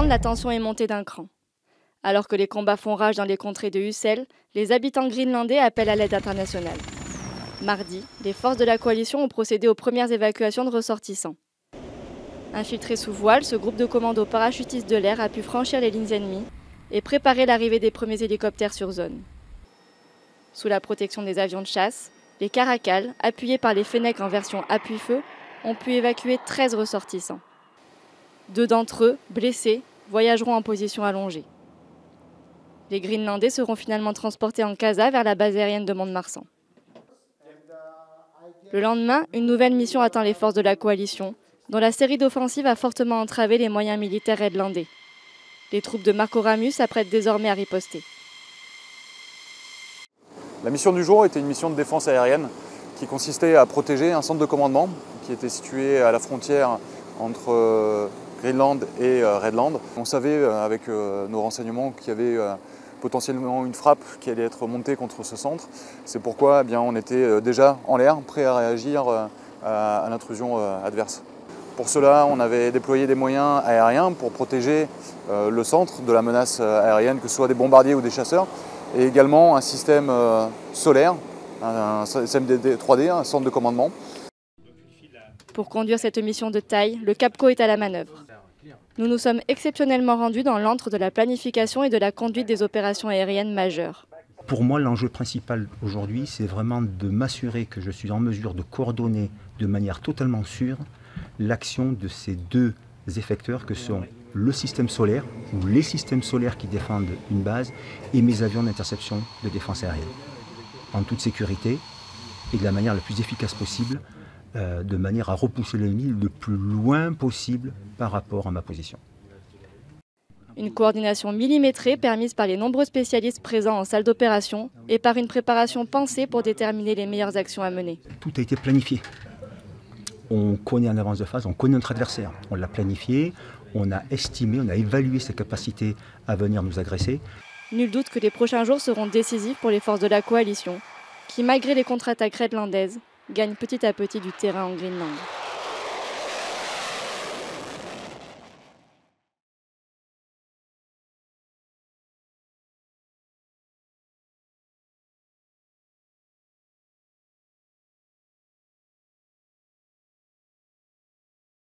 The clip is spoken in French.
Greenland, la tension est montée d'un cran. Alors que les combats font rage dans les contrées de Ussel, les habitants greenlandais appellent à l'aide internationale. Mardi, les forces de la coalition ont procédé aux premières évacuations de ressortissants. Infiltré sous voile, ce groupe de commandos parachutistes de l'air a pu franchir les lignes ennemies et préparer l'arrivée des premiers hélicoptères sur zone. Sous la protection des avions de chasse, les Caracal, appuyés par les Fennecs en version appui-feu, ont pu évacuer 13 ressortissants. 2 d'entre eux, blessés, voyageront en position allongée. Les Greenlandais seront finalement transportés en casa vers la base aérienne de Mont-de-Marsan. Le lendemain, une nouvelle mission atteint les forces de la coalition, dont la série d'offensives a fortement entravé les moyens militaires redlandais. Les troupes de Marco Ramus s'apprêtent désormais à riposter. La mission du jour était une mission de défense aérienne qui consistait à protéger un centre de commandement qui était situé à la frontière entre Greenland et Redland. On savait avec nos renseignements qu'il y avait potentiellement une frappe qui allait être montée contre ce centre. C'est pourquoi on était déjà en l'air, prêts à réagir à l'intrusion adverse. Pour cela, on avait déployé des moyens aériens pour protéger le centre de la menace aérienne, que ce soit des bombardiers ou des chasseurs, et également un système solaire, un SMD 3D, un centre de commandement. Pour conduire cette mission de taille, le CAPCO est à la manœuvre. Nous nous sommes exceptionnellement rendus dans l'antre de la planification et de la conduite des opérations aériennes majeures. Pour moi, l'enjeu principal aujourd'hui, c'est vraiment de m'assurer que je suis en mesure de coordonner de manière totalement sûre l'action de ces 2 effecteurs que sont le système solaire ou les systèmes solaires qui défendent une base et mes avions d'interception de défense aérienne. En toute sécurité et de la manière la plus efficace possible, de manière à repousser l'ennemi le plus loin possible par rapport à ma position. Une coordination millimétrée permise par les nombreux spécialistes présents en salle d'opération et par une préparation pensée pour déterminer les meilleures actions à mener. Tout a été planifié. On connaît en avance de phase, on connaît notre adversaire. On l'a planifié, on a estimé, on a évalué ses capacités à venir nous agresser. Nul doute que les prochains jours seront décisifs pour les forces de la coalition, qui, malgré les contre-attaques redlandaises, gagnent petit à petit du terrain en Greenland.